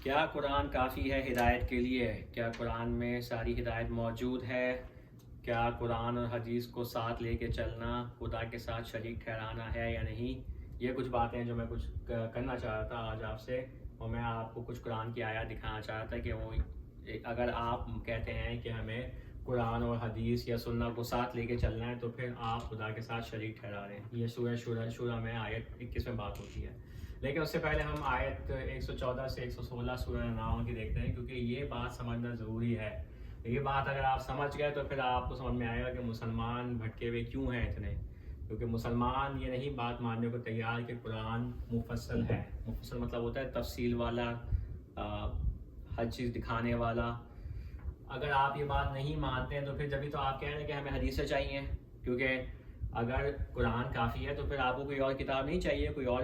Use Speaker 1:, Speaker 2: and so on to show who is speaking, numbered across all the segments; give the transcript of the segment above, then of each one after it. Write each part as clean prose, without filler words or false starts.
Speaker 1: کیا قرآن کافی ہے ہدایت کے لیے؟ کیا قرآن میں ساری ہدایت موجود ہے؟ کیا قرآن اور حدیث کو ساتھ لے کے چلنا خدا کے ساتھ شریک ٹھہرانا ہے یا نہیں؟ یہ کچھ باتیں جو میں کچھ کرنا چاہ رہا تھا آج آپ سے، اور میں آپ کو کچھ قرآن کی آیات دکھانا چاہ رہا تھا کہ وہ اگر آپ کہتے ہیں کہ ہمیں قرآن اور حدیث یا سنت کو ساتھ لے کے چلنا ہے تو پھر آپ خدا کے ساتھ شریک ٹھہرا رہے ہیں۔ یہ سورہ شورہ میں آیت 21 میں بات ہوتی ہے، لیکن اس سے پہلے ہم آیت 114 سے 116 سورہ انعام کی دیکھتے ہیں، کیونکہ یہ بات سمجھنا ضروری ہے۔ یہ بات اگر آپ سمجھ گئے تو پھر آپ کو سمجھ میں آئے گا کہ مسلمان بھٹکے ہوئے کیوں ہیں اتنے، کیونکہ مسلمان یہ نہیں بات ماننے کو تیار کہ قرآن مفصل ہے۔ مفصل مطلب ہوتا ہے تفصیل والا، ہر چیز دکھانے والا۔ اگر آپ یہ بات نہیں مانتے ہیں تو پھر جبھی تو آپ کہہ رہے ہیں کہ ہمیں حدیثیں چاہیے، کیونکہ اگر قرآن کافی ہے تو پھر آپ کو کوئی اور کتاب نہیں چاہیے، کوئی اور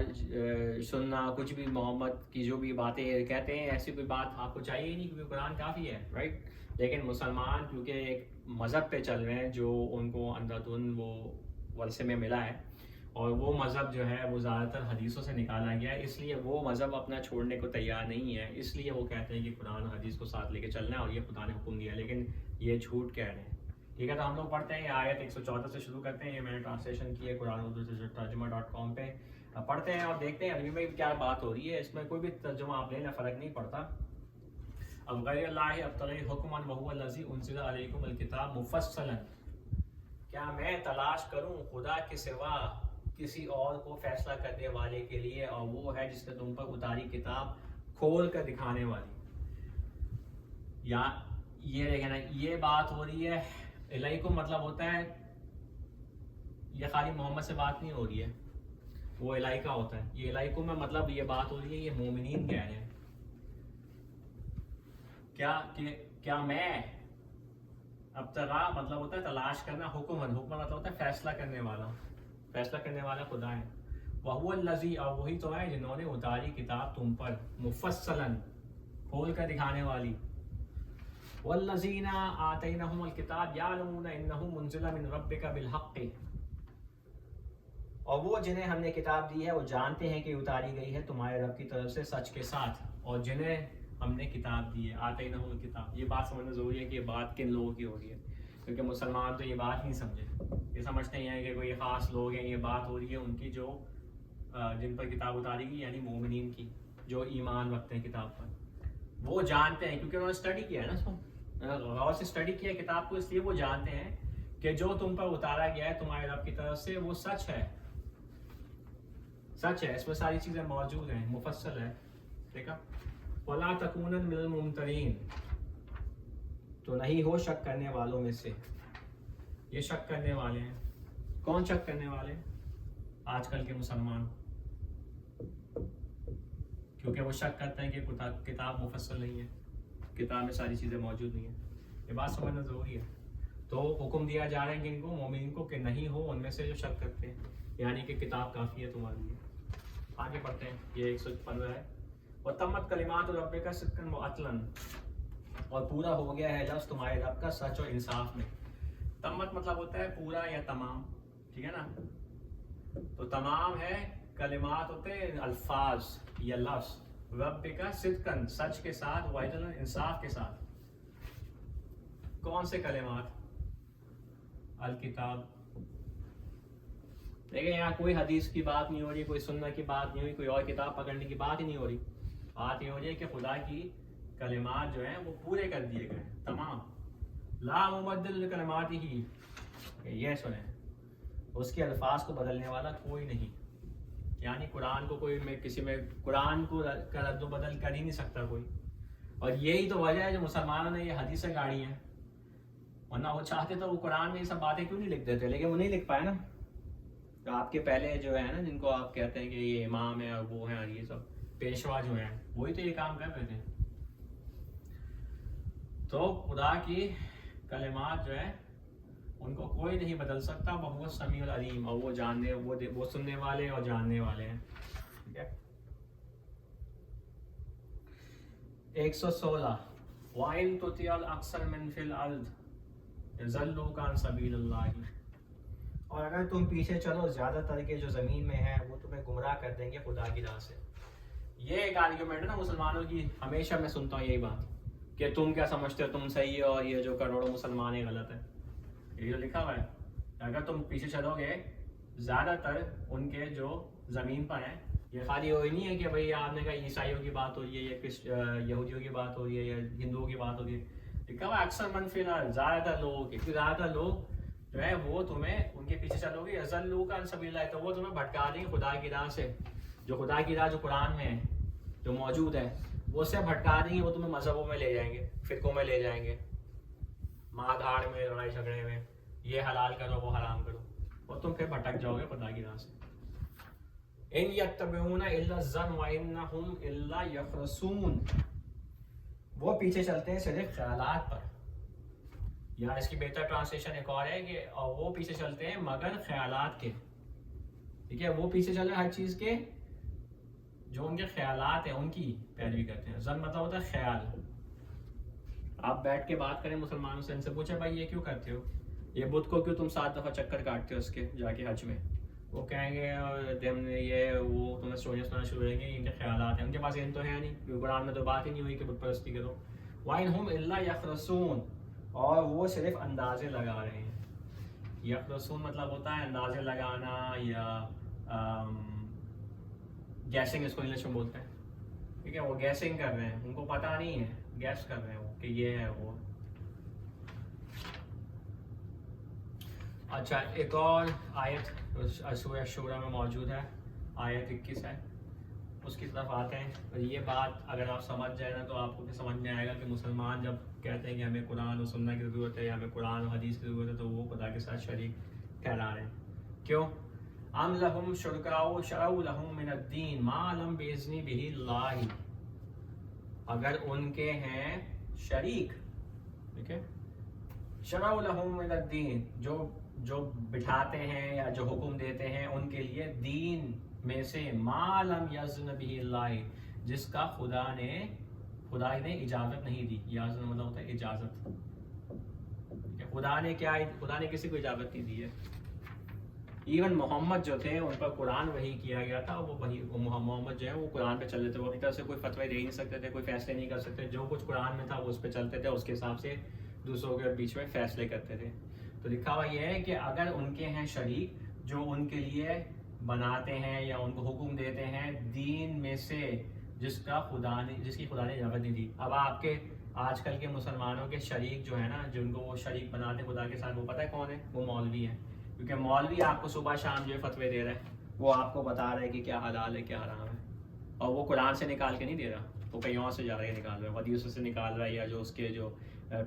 Speaker 1: سننا کچھ بھی محمد کی جو بھی باتیں کہتے ہیں ایسی کوئی بات آپ کو چاہیے ہی نہیں، کیونکہ قرآن کافی ہے، رائٹ؟ لیکن مسلمان کیونکہ ایک مذہب پہ چل رہے ہیں جو ان کو اندھادھند وہ ورثے میں ملا ہے، اور وہ مذہب جو ہے وہ زیادہ تر حدیثوں سے نکالا گیا ہے، اس لیے وہ مذہب اپنا چھوڑنے کو تیار نہیں ہے، اس لیے وہ کہتے ہیں کہ قرآن اور حدیث کو ساتھ لے کے چلنا ہے اور یہ خدا نے حکم دیا ہے، لیکن یہ جھوٹ کہہ رہے ہیں۔ ٹھیک ہے، تو ہم لوگ پڑھتے ہیں، یہ آیت 114 سے شروع کرتے ہیں۔ یہ میں نے ٹرانسلیشن کی ہے قرآن اردو ترجمہ.com پہ، پڑھتے ہیں اور دیکھتے ہیں عربی میں کیا بات ہو رہی ہے۔ اس میں کوئی بھی ترجمہ آپ لینا فرق نہیں پڑتا۔ اب غیر اللہ ابتغی حکما وہو الذی انزل علیکم الکتاب مفصلا، کیا میں تلاش کروں خدا کے سوا کسی اور کو فیصلہ کرنے والے کے لیے، اور وہ ہے جس نے تم پر اتاری کتاب کھول کر دکھانے والی۔ یا یہ دیکھیں نا، یہ بات ہو رہی ہے علیکم، مطلب ہوتا ہے یہ خالی محمد سے بات نہیں ہو رہی ہے، وہ الہی کا ہوتا ہے۔ یہ علیکم میں مطلب یہ بات ہو رہی ہے، یہ مومنین کہہ رہے ہیں کیا میں ابتغاء مطلب ہوتا ہے تلاش کرنا، حکم مطلب ہوتا ہے فیصلہ کرنے والا، فیصلہ کرنے والا خدا ہے۔ وَهُوَ الَّذِي، اور وہی تو ہے جنہوں نے اتاری کتاب تم پر مفصلاً، کھول کر دکھانے والی۔ وَالَّذِينَ آتَيْنَهُمُ الْكِتَابَ يَعْلَمُونَ إِنَّهُ مُنزِلٌ مِّن رَبِّكَ بِالْحَقِّ، اور وہ جنہیں ہم نے کتاب دی ہے وہ جانتے ہیں کہ اتاری گئی ہے تمہارے رب کی طرف سے سچ کے ساتھ، اور جنہیں ہم نے کتاب دی ہے آتَيْنَهُمُ الْكِتَابَ۔ یہ بات سمجھنا ضروری ہے کہ یہ بات کن لوگوں کی ہو رہی ہے، کیونکہ مسلمان تو یہ بات نہیں سمجھے، یہ سمجھتے ہیں کہ کوئی خاص لوگ ہیں، یہ بات ہو رہی ہے ان کی جو جن پر کتاب اتاری گئی، یعنی مومنین کی، جو ایمان رکھتے ہیں کتاب پر۔ وہ جانتے ہیں کیونکہ انہوں نے اسٹڈی کیا ہے نا، اس کو غور سے اسٹڈی کیا ہے کتاب کو، اس لیے وہ جانتے ہیں کہ جو تم پر اتارا گیا ہے تمہارے رب کی طرف سے وہ سچ ہے، سچ ہے، اس میں ساری چیزیں موجود ہیں، مفصل ہے۔ دیکھا، وَلَا تَكُونَنَّ مِنَ الْمُمْتَرِينَ، تو نہیں ہو شک کرنے والوں میں سے۔ یہ شک کرنے والے ہیں، کون شک کرنے والے ہیں؟ آج کل کے مسلمان، کیونکہ وہ شک کرتے ہیں کہ کتاب مفصل نہیں ہے، کتاب میں ساری چیزیں موجود نہیں ہیں۔ یہ بات سمجھنا ضروری ہے۔ تو حکم دیا جا رہا ہے کہ ان کو، مومنین کو، کہ نہیں ہو ان میں سے جو شک کرتے ہیں، یعنی کہ کتاب کافی ہے تمہارے لیے۔ آگے پڑھتے ہیں، یہ 115 ہے۔ وَتَمَّتْ كَلِمَاتُ رَبِّكَ صِدْقًا وَعَدْلًا، اور پورا ہو گیا ہے لفظ تمہارے رب کا سچ اور انصاف میں۔ تمت مطلب ہوتا ہے پورا یا تمام، ٹھیک ہے نا؟ تو تمام ہے، کلمات ہوتے ہیں الفاظ یا لفظ، رب کا صدقاً سچ کے ساتھ، وعدلاً انصاف کے ساتھ۔ کون سے کلمات؟ الکتاب۔ دیکھیں یہاں کوئی حدیث کی بات نہیں ہو رہی، کوئی سنت کی بات نہیں ہوئی، کوئی اور کتاب پکڑنے کی بات ہی نہیں ہو رہی۔ بات یہ ہو رہی ہے کہ خدا کی کلمات جو ہیں وہ پورے کر دیے گئے تمام۔ لا مبدل لکلماتہ، یہ سنیں، اس کے الفاظ کو بدلنے والا کوئی نہیں، یعنی قرآن کو کوئی قرآن کو کا رد و بدل کر ہی نہیں سکتا کوئی۔ اور یہی تو وجہ ہے جو مسلمانوں نے یہ حدیثیں گاڑی ہیں، ورنہ وہ چاہتے تو وہ قرآن میں یہ سب باتیں کیوں نہیں لکھ دیتے، لیکن وہ نہیں لکھ پائے نا۔ تو آپ کے پہلے جو ہے نا، جن کو آپ کہتے ہیں کہ یہ امام ہے اور وہ ہیں اور یہ سب پیشوا جو ہیں، وہی تو یہ کام کر رہے تھے۔ تو خدا کی کلمات جو ہے ان کو کوئی نہیں بدل سکتا، وہ السمیع العلیم، اور وہ جاننے، وہ سننے والے اور جاننے والے ہیں۔ ٹھیک ہے، 116 وَإِن تُطِعْ الْأَكْثَرَ مِنْ فِي الْأَرْضِ يَضِلُّوكَ عَنْ سَبِيلِ اللَّهِ، اور اگر تم پیچھے چلو زیادہ تر کے جو زمین میں ہیں وہ تمہیں گمراہ کر دیں گے خدا کی راہ سے۔ یہ ایک آرگیومنٹ ہے نا مسلمانوں کی، ہمیشہ میں سنتا ہوں یہی بات کہ تم کیا سمجھتے ہو تم صحیح ہو اور یہ جو کروڑوں مسلمان ہیں غلط ہے. یہ جو لکھا ہوا ہے، اگر تم پیچھے چلو گے زیادہ تر ان کے جو زمین پر ہیں، یہ خالی وہی نہیں ہے کہ بھئی آپ نے کہا عیسائیوں کی بات ہو رہی ہے یا یہودیوں کی بات ہو رہی ہے یا ہندوؤں کی بات ہو رہی ہے، لکھا ہوا اکثر منفرہ زیادہ تر لوگ، زیادہ تر لوگ جو ہے وہ تمہیں ان کے پیچھے چلو گے یضلوک عن سبیل اللہ، تو وہ تمہیں بھٹکا دیں گے خدا کی راہ سے. جو خدا کی راہ جو قرآن میں ہے جو موجود ہے وہ اس سے بھٹکا دیں گے، وہ تمہیں مذہبوں میں لے جائیں گے، فرقوں میں لے جائیں گے، ماں دھاڑ میں لڑائی جھگڑے میں، یہ حلال کرو وہ حرام کرو، اور تم پھر بھٹک جاؤ گے خدا کی راہ سے. ان یتبعون الا الظن وانہم الا یخرصون، وہ پیچھے چلتے ہیں صرف خیالات پر، یا اس کی بہتر ٹرانسلیشن ایک اور ہے کہ وہ پیچھے چلتے ہیں مگر خیالات کے. ٹھیک ہے، وہ پیچھے چل رہے ہیں ہر چیز کے جو ان کے خیالات ہیں ان کی پیروی کرتے ہیں. ظن مطلب ہوتا ہے خیال. آپ بیٹھ کے بات کریں مسلمانوں سے، ان سے پوچھیں بھائی یہ کیوں کرتے ہو، یہ بدھ کو کیوں تم 7 دفعہ چکر کاٹتے ہو اس کے جا کے حج میں، وہ کہیں گے یہ وہ تمہیں اسٹوریاں سنانا شروع کریں گے، ان کے خیالات ہیں، ان کے پاس علم تو ہے نہیں کیونکہ قرآن میں تو بات ہی نہیں ہوئی کہ بت پرستی کرو. وَإِنْ هُمْ إِلَّا يَخْرُصُونَ، اور وہ صرف اندازے لگا رہے ہیں. یخرصون مطلب ہوتا ہے اندازے لگانا یا گیسنگ، اس کو انگلش میں بولتے ہیں. ٹھیک ہے، وہ گیسنگ کر رہے ہیں، ان کو پتہ نہیں ہے، گیس کر رہے ہیں وہ کہ یہ ہے وہ. اچھا، ایک اور آیت سورہ شورى میں موجود ہے، آیت 21 ہے، اس کی طرف آتے ہیں. اور یہ بات اگر آپ سمجھ جائیں نا تو آپ کو بھی سمجھ میں آئے گا کہ مسلمان جب کہتے ہیں کہ ہمیں قرآن و سنت کی ضرورت ہے یا ہمیں قرآن و حدیث کی ضرورت ہے تو وہ خدا کے ساتھ شریک ٹھہرا رہے ہیں. کیوں؟ ام لہم شرکاء شرعوا لہم من الدین ما لم باذن بہ اللہ، اگر ان کے ہیں شریک، ٹھیک ہے، شرعوا لہم من الدین، جو بٹھاتے ہیں یا جو حکم دیتے ہیں ان کے لیے دین میں سے، ما لم یأذن بہ اللہ، جس کا خدا نے اجازت نہیں دی. یاذن مطلب ہوتا ہے اجازت. خدا نے کسی کو اجازت نہیں دی ہے. ایون محمد جو تھے ان پر قرآن وحی کیا گیا تھا، وہ محمد جو ہے وہ قرآن پہ چل رہے تھے، وہ اپنی طرف سے کوئی فتوی دے نہیں سکتے تھے، کوئی فیصلے نہیں کر سکتے، جو کچھ قرآن میں تھا وہ اس پہ چلتے تھے، اس کے حساب سے دوسروں کے بیچ میں فیصلے کرتے تھے. تو لکھا ہوا یہ ہے کہ اگر ان کے ہیں شریک جو ان کے لیے بناتے ہیں یا ان کو حکم دیتے ہیں دین میں سے جس کی خدا نے اجازت نہیں دی. اب آپ کے آج کل کے مسلمانوں کے شریک جو ہے نا، جن کو وہ شریک بناتے خدا کے ساتھ، وہ پتہ ہے کون ہے؟ وہ مولوی ہیں. کیونکہ مولوی آپ کو صبح شام جو فتوے دے رہا ہے، وہ آپ کو بتا رہا ہے کہ کیا حلال ہے کیا حرام ہے، اور وہ قرآن سے نکال کے نہیں دے رہا، وہ کہیں اور سے جا رہا ہے نکال رہا ہے، حدیث سے نکال رہا ہے، یا جو اس کے جو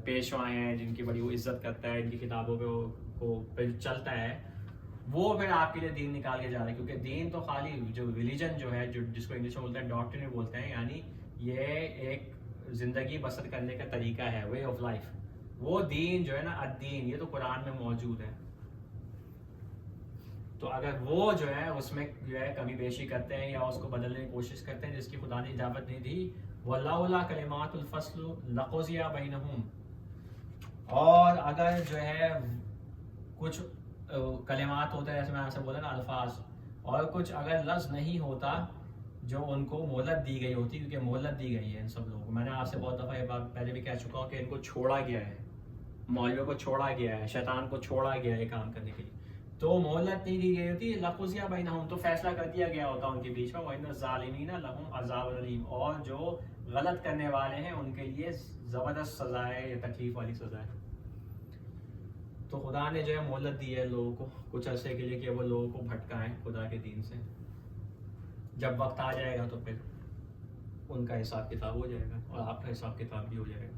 Speaker 1: پیشوائے ہیں جن کی بڑی وہ عزت کرتا ہے، ان کی کتابوں پہ چلتا ہے، وہ پھر آپ کے لیے دین نکال کے جا رہا ہے. کیونکہ دین تو خالی جو ریلیجن جو ہے، جس کو انگلش میں بولتے ہیں ڈاکٹرن بولتے ہیں، یعنی یہ ایک زندگی بسر کرنے کا طریقہ ہے، وے آف لائف. وہ دین جو ہے نا الدین، یہ تو قرآن میں موجود ہے. تو اگر وہ جو ہے اس میں جو ہے کمی بیشی کرتے ہیں یا اس کو بدلنے کی کوشش کرتے ہیں جس کی خدا نے اجازت نہیں دی، وَلَوْلَا كَلِمَاتُ الْفَصْلِ لَقُضِيَ بَيْنَهُمْ، اور اگر جو ہے کچھ کلمات ہوتا ہے جیسے میں آپ سے بولا نا الفاظ، اور کچھ اگر لفظ نہیں ہوتا جو ان کو مہلت دی گئی ہوتی، کیونکہ مہلت دی گئی ہے ان سب لوگوں کو. میں نے آپ سے بہت دفعہ یہ بات پہلے بھی کہہ چکا ہوں کہ ان کو چھوڑا گیا ہے، مولویوں کو چھوڑا گیا ہے، شیطان کو چھوڑا گیا ہے کام کرنے کے لیے، تو مہلت نہیں دی گئی ہوتی. لَقُضِيَ بَيْنَهُمْ، تو فیصلہ کر دیا گیا ہوتا ان کے بیچ میں. وَإِنَّ الظَّالِمِينَ لَهُمْ عَذَابٌ أَلِيمٌ، اور جو غلط کرنے والے ہیں ان کے لیے زبردست سزا ہے یا تکلیف والی سزا ہے. تو خدا نے جو ہے مہلت دی ہے لوگوں کو کچھ عرصے کے لیے کہ وہ لوگوں کو بھٹکائیں خدا کے دین سے. جب وقت آ جائے گا تو پھر ان کا حساب کتاب ہو جائے گا اور آپ کا حساب کتاب بھی ہو جائے گا.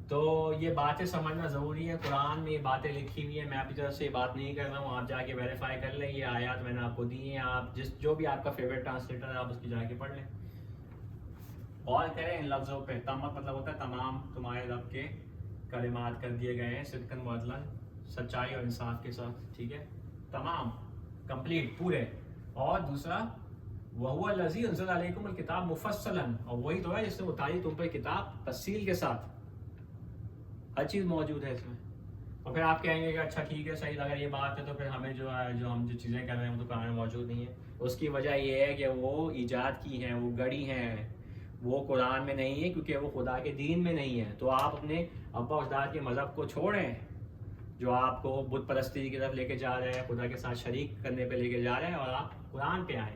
Speaker 1: تو یہ باتیں سمجھنا ضروری ہے. قرآن میں یہ باتیں لکھی ہوئی ہیں، میں اپنی طرف سے یہ بات نہیں کر رہا ہوں، آپ جا کے ویریفائی کر لیں. یہ آیات میں نے آپ کو دی ہیں، آپ جو بھی آپ کا فیوریٹ ٹرانسلیٹر ہے آپ اس کی جا کے پڑھ لیں، غور کریں ان لفظوں پہ. تمت مطلب ہوتا ہے تمام تمہارے رب کے کلمات کر دیے گئے ہیں صدقاً و عدلاً، سچائی اور انصاف کے ساتھ. ٹھیک ہے، تمام کمپلیٹ پورے. اور دوسرا وَهُوَ الَّذِي أَنزَلَ عَلَيْكُمُ الْكِتَابَ مُفَصَّلًا، اور وہی تو ہے جس نے اتاری تم پر کتاب تفصیل کے ساتھ، ہر چیز موجود ہے اس میں. اور پھر آپ کہیں گے کہ اچھا ٹھیک ہے صحیح، اگر یہ بات ہے تو پھر ہمیں جو ہے جو ہم جو چیزیں کر رہے ہیں وہ تو قرآن میں موجود نہیں ہے. اس کی وجہ یہ ہے کہ وہ ایجاد کی ہیں، وہ گڑی ہیں، وہ قرآن میں نہیں ہے، کیونکہ وہ خدا کے دین میں نہیں ہے. تو آپ اپنے ابا اجداد کے مذہب کو چھوڑیں جو آپ کو بت پرستی کی طرف لے کے جا رہا ہے، خدا کے ساتھ شریک کرنے پہ لے کے جا رہا ہے، اور آپ قرآن پہ آئیں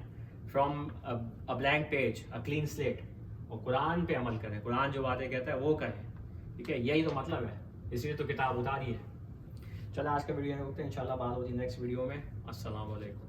Speaker 1: from a blank page, a clean slate, اور قرآن پہ عمل کریں. قرآن جو باتیں کہتا ہے وہ کریں. ٹھیک ہے، یہی تو مطلب ہے، اسی لیے تو کتاب اتاری ہے. چلو آج کا ویڈیو میں ہوتے ہیں، انشاءاللہ بات ہوتی ہے نیکسٹ ویڈیو میں. السلام علیکم.